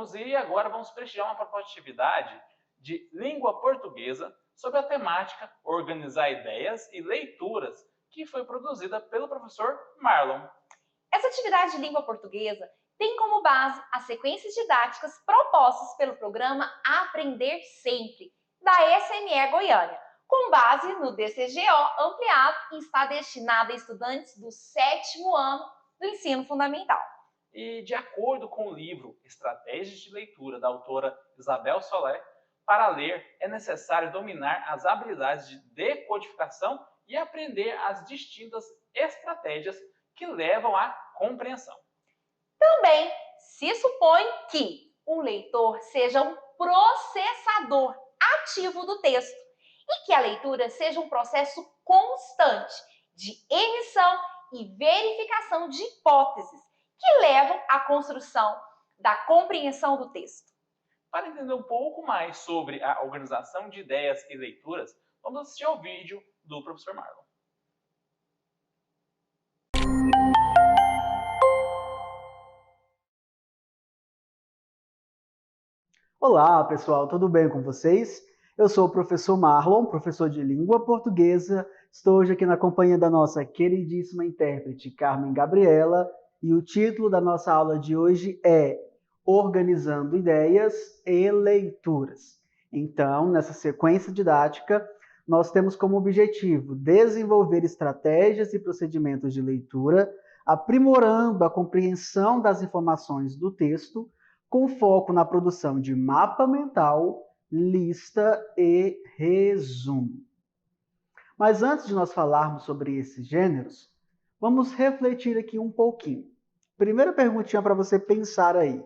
alunos e agora vamos prestigiar uma proposta de atividade de língua portuguesa sobre a temática Organizar Ideias e Leituras, que foi produzida pelo professor Marlon. Essa atividade de língua portuguesa tem como base as sequências didáticas propostas pelo programa Aprender Sempre, da SME Goiânia, com base no DCGO ampliado e está destinada a estudantes do 7º ano do ensino fundamental. E, de acordo com o livro Estratégias de Leitura, da autora Isabel Solé, para ler é necessário dominar as habilidades de decodificação e aprender as distintas estratégias que levam à compreensão. Também se supõe que o leitor seja um processador ativo do texto e que a leitura seja um processo constante de emissão e verificação de hipóteses que levam à construção da compreensão do texto. Para entender um pouco mais sobre a organização de ideias e leituras, vamos assistir ao vídeo do professor Marlon. Olá, pessoal, tudo bem com vocês? Eu sou o professor Marlon, professor de língua portuguesa. Estou hoje aqui na companhia da nossa queridíssima intérprete Carmen Gabriela e o título da nossa aula de hoje é Organizando Ideias e Leituras. Então, nessa sequência didática, nós temos como objetivo desenvolver estratégias e procedimentos de leitura, aprimorando a compreensão das informações do texto, com foco na produção de mapa mental, lista e resumo. Mas antes de nós falarmos sobre esses gêneros, vamos refletir aqui um pouquinho. Primeira perguntinha para você pensar aí.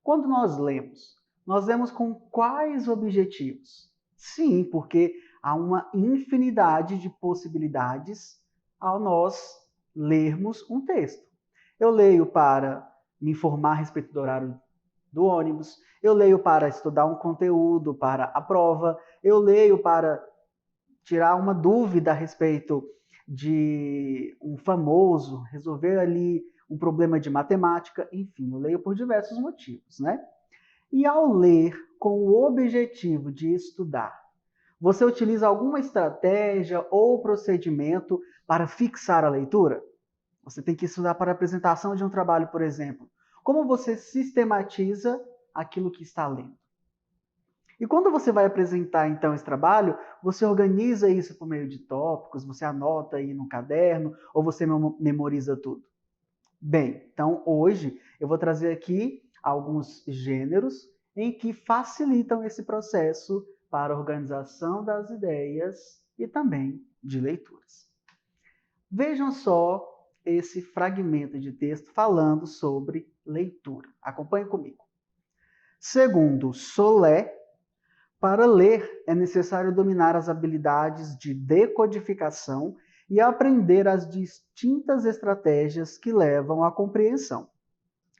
Quando nós lemos com quais objetivos? Sim, porque há uma infinidade de possibilidades ao nós lermos um texto. Eu leio para me informar a respeito do horário do ônibus, eu leio para estudar um conteúdo para a prova, eu leio para tirar uma dúvida a respeito de um famoso, resolver ali um problema de matemática, enfim, eu leio por diversos motivos, né? E ao ler com o objetivo de estudar, você utiliza alguma estratégia ou procedimento para fixar a leitura? Você tem que estudar para a apresentação de um trabalho, por exemplo. Como você sistematiza aquilo que está lendo? E quando você vai apresentar, então, esse trabalho, você organiza isso por meio de tópicos, você anota aí no caderno, ou você memoriza tudo? Bem, então hoje eu vou trazer aqui alguns gêneros em que facilitam esse processo para a organização das ideias e também de leituras. Vejam só esse fragmento de texto falando sobre leitura. Acompanhe comigo. Segundo Solé, para ler é necessário dominar as habilidades de decodificação e aprender as distintas estratégias que levam à compreensão.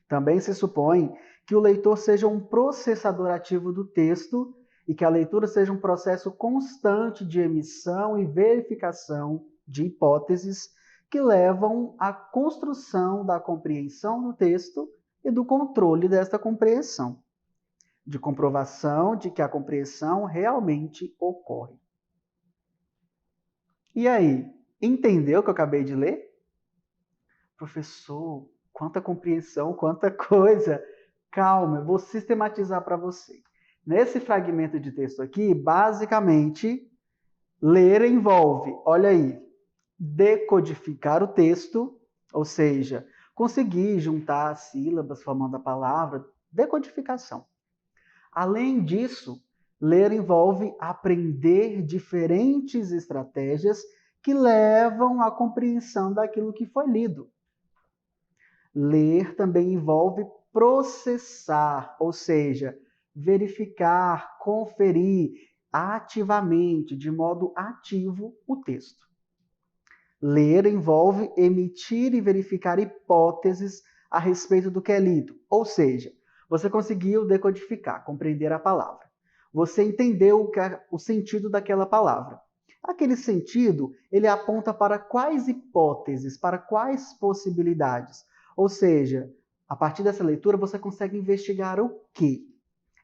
Também se supõe que o leitor seja um processador ativo do texto e que a leitura seja um processo constante de emissão e verificação de hipóteses que levam à construção da compreensão do texto e do controle desta compreensão, de comprovação de que a compreensão realmente ocorre. E aí, entendeu o que eu acabei de ler? Professor, quanta compreensão, quanta coisa! Calma, eu vou sistematizar para você. Nesse fragmento de texto aqui, basicamente, ler envolve, olha aí, decodificar o texto, ou seja, conseguir juntar as sílabas formando a palavra, decodificação. Além disso, ler envolve aprender diferentes estratégias que levam à compreensão daquilo que foi lido. Ler também envolve processar, ou seja, verificar, conferir ativamente, de modo ativo, o texto. Ler envolve emitir e verificar hipóteses a respeito do que é lido, ou seja, você conseguiu decodificar, compreender a palavra. Você entendeu o sentido daquela palavra. Aquele sentido, ele aponta para quais hipóteses, para quais possibilidades. Ou seja, A partir dessa leitura, você consegue investigar o quê?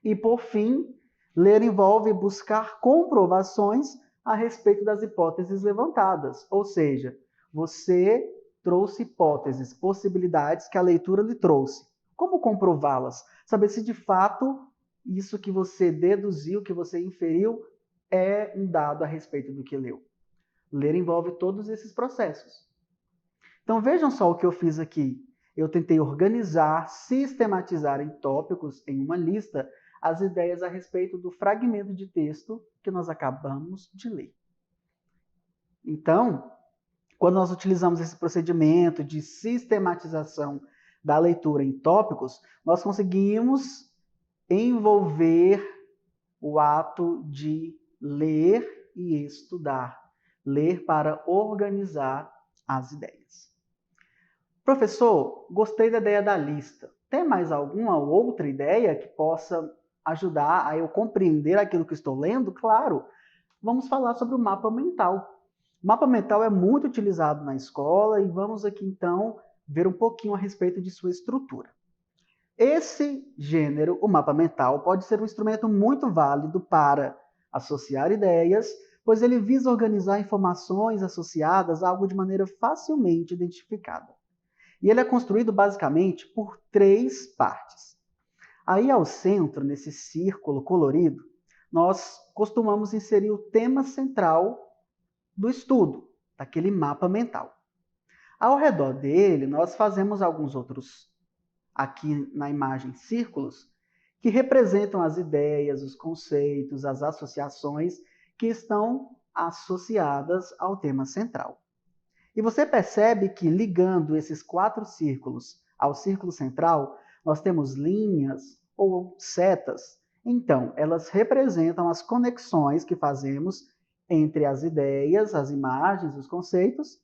E, por fim, ler envolve buscar comprovações a respeito das hipóteses levantadas. Ou seja, você trouxe hipóteses, possibilidades que a leitura lhe trouxe. Como comprová-las? Saber se de fato isso que você deduziu, que você inferiu, é um dado a respeito do que leu. Ler envolve todos esses processos. Então vejam só o que eu fiz aqui. Eu tentei organizar, sistematizar em tópicos, em uma lista, as ideias a respeito do fragmento de texto que nós acabamos de ler. Então, quando nós utilizamos esse procedimento de sistematização da leitura em tópicos, nós conseguimos envolver o ato de ler e estudar. Ler para organizar as ideias. Professor, gostei da ideia da lista. Tem mais alguma outra ideia que possa ajudar a eu compreender aquilo que estou lendo? Claro, vamos falar sobre o mapa mental. O mapa mental é muito utilizado na escola e vamos aqui então ver um pouquinho a respeito de sua estrutura. Esse gênero, o mapa mental, pode ser um instrumento muito válido para associar ideias, pois ele visa organizar informações associadas a algo de maneira facilmente identificada. E ele é construído basicamente por 3 partes. Aí ao centro, nesse círculo colorido, nós costumamos inserir o tema central do estudo, daquele mapa mental. Ao redor dele, nós fazemos alguns outros, aqui na imagem, círculos, que representam as ideias, os conceitos, as associações que estão associadas ao tema central. E você percebe que, ligando esses 4 círculos ao círculo central, nós temos linhas ou setas. Então, elas representam as conexões que fazemos entre as ideias, as imagens, os conceitos,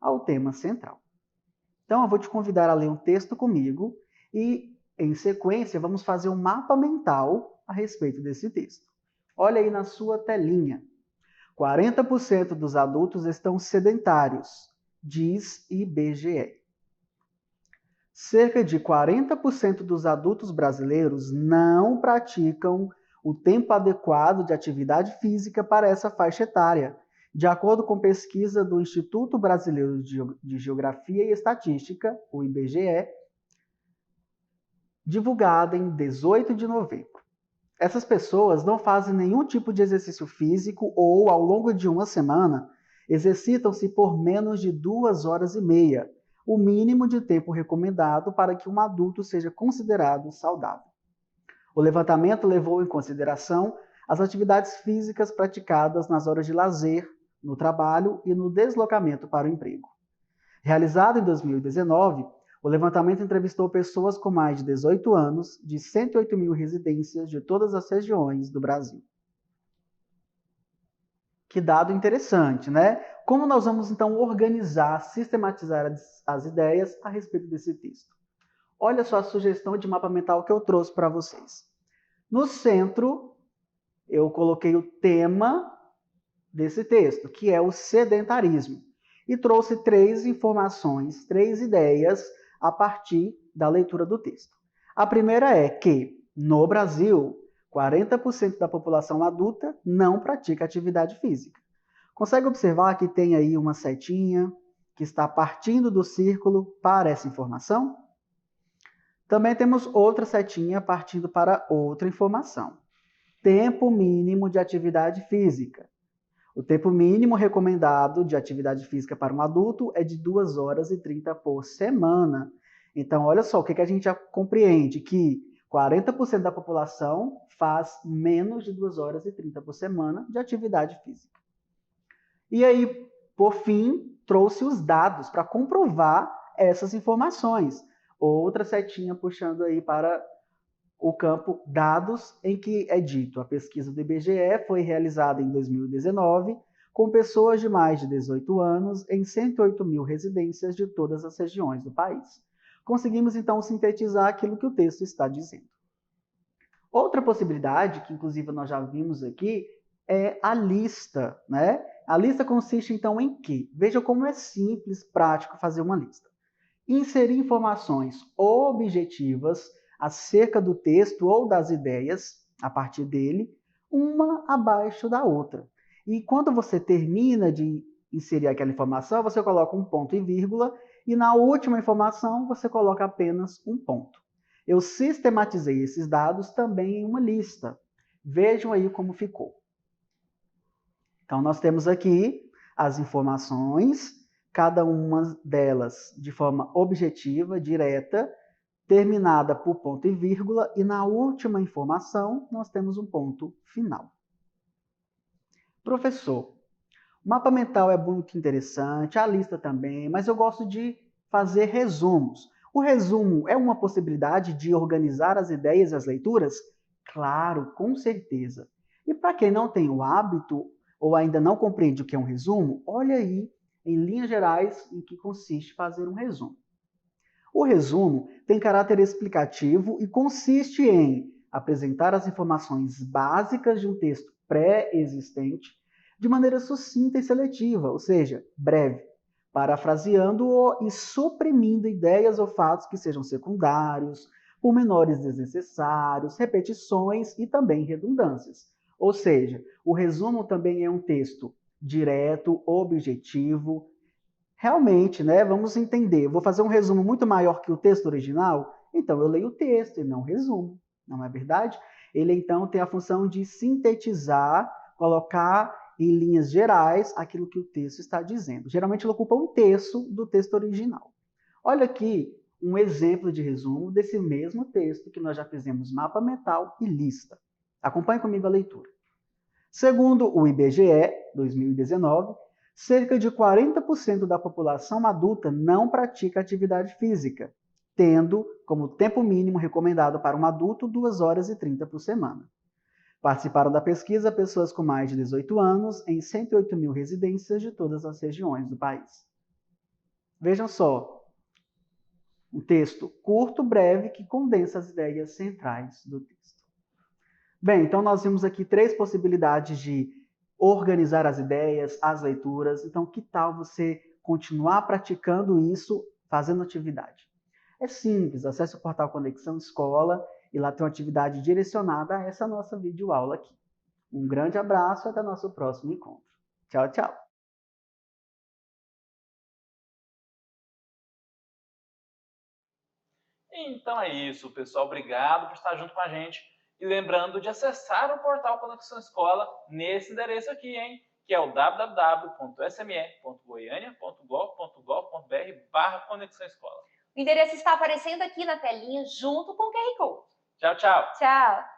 ao tema central. Então, eu vou te convidar a ler um texto comigo e, em sequência, vamos fazer um mapa mental a respeito desse texto. Olha aí na sua telinha. 40% dos adultos estão sedentários, diz IBGE. Cerca de 40% dos adultos brasileiros não praticam o tempo adequado de atividade física para essa faixa etária, de acordo com pesquisa do Instituto Brasileiro de Geografia e Estatística, o IBGE, divulgada em 18 de novembro. Essas pessoas não fazem nenhum tipo de exercício físico ou, ao longo de uma semana, exercitam-se por menos de 2 horas e meia, o mínimo de tempo recomendado para que um adulto seja considerado saudável. O levantamento levou em consideração as atividades físicas praticadas nas horas de lazer, no trabalho e no deslocamento para o emprego. Realizado em 2019, o levantamento entrevistou pessoas com mais de 18 anos de 108 mil residências de todas as regiões do Brasil. Que dado interessante, né? Como nós vamos, então, organizar, sistematizar as ideias a respeito desse texto? Olha só a sugestão de mapa mental que eu trouxe para vocês. No centro, eu coloquei o tema desse texto, que é o sedentarismo. E trouxe 3 informações, 3 ideias a partir da leitura do texto. A primeira é que, no Brasil, 40% da população adulta não pratica atividade física. Consegue observar que tem aí uma setinha que está partindo do círculo para essa informação? Também temos outra setinha partindo para outra informação. Tempo mínimo de atividade física. O tempo mínimo recomendado de atividade física para um adulto é de 2 horas e 30 por semana. Então, olha só, o que a gente já compreende? Que 40% da população faz menos de 2 horas e 30 por semana de atividade física. E aí, por fim, trouxe os dados para comprovar essas informações. Outra setinha puxando aí para o campo dados, em que é dito: a pesquisa do IBGE foi realizada em 2019 com pessoas de mais de 18 anos em 108 mil residências de todas as regiões do país. Conseguimos, então, sintetizar aquilo que o texto está dizendo. Outra possibilidade, que inclusive nós já vimos aqui, é a lista, né? A lista consiste, então, em quê? Veja como é simples, prático fazer uma lista. inserir informações objetivas acerca do texto ou das ideias, a partir dele, uma abaixo da outra. E quando você termina de inserir aquela informação, você coloca um ponto e vírgula, e na última informação você coloca apenas um ponto. Eu sistematizei esses dados também em uma lista. Vejam aí como ficou. Então, nós temos aqui as informações, cada uma delas de forma objetiva, direta, terminada por ponto e vírgula, e na última informação nós temos um ponto final. Professor, o mapa mental é muito interessante, a lista também, mas eu gosto de fazer resumos. O resumo é uma possibilidade de organizar as ideias e as leituras? Claro, com certeza. E para quem não tem o hábito ou ainda não compreende o que é um resumo, olha aí, em linhas gerais, em que consiste fazer um resumo. O resumo tem caráter explicativo e consiste em apresentar as informações básicas de um texto pré-existente de maneira sucinta e seletiva, ou seja, breve, parafraseando-o e suprimindo ideias ou fatos que sejam secundários, pormenores desnecessários, repetições e também redundâncias. Ou seja, o resumo também é um texto direto, objetivo. Realmente, né? Vamos entender. Eu vou fazer um resumo muito maior que o texto original, então eu leio o texto e não o resumo, não é verdade? Ele então tem a função de sintetizar, colocar em linhas gerais aquilo que o texto está dizendo. Geralmente ele ocupa um terço do texto original. Olha aqui um exemplo de resumo desse mesmo texto que nós já fizemos mapa mental e lista. Acompanhe comigo a leitura. Segundo o IBGE, 2019, cerca de 40% da população adulta não pratica atividade física, tendo como tempo mínimo recomendado para um adulto 2 horas e 30 por semana. Participaram da pesquisa pessoas com mais de 18 anos em 108 mil residências de todas as regiões do país. Vejam só, um texto curto, breve, que condensa as ideias centrais do texto. Bem, então nós vimos aqui 3 possibilidades de organizar as ideias, as leituras. Então, que tal você continuar praticando isso, fazendo atividade? É simples, acesse o portal Conexão Escola e lá tem uma atividade direcionada a essa nossa videoaula aqui. Um grande abraço e até nosso próximo encontro. Tchau, tchau! Então é isso, pessoal. Obrigado por estar junto com a gente. E lembrando de acessar o portal Conexão Escola nesse endereço aqui, hein? Que é o www.sme.goiania.gov.br/Conexão Escola. O endereço está aparecendo aqui na telinha junto com o QR Code. Tchau, tchau! Tchau!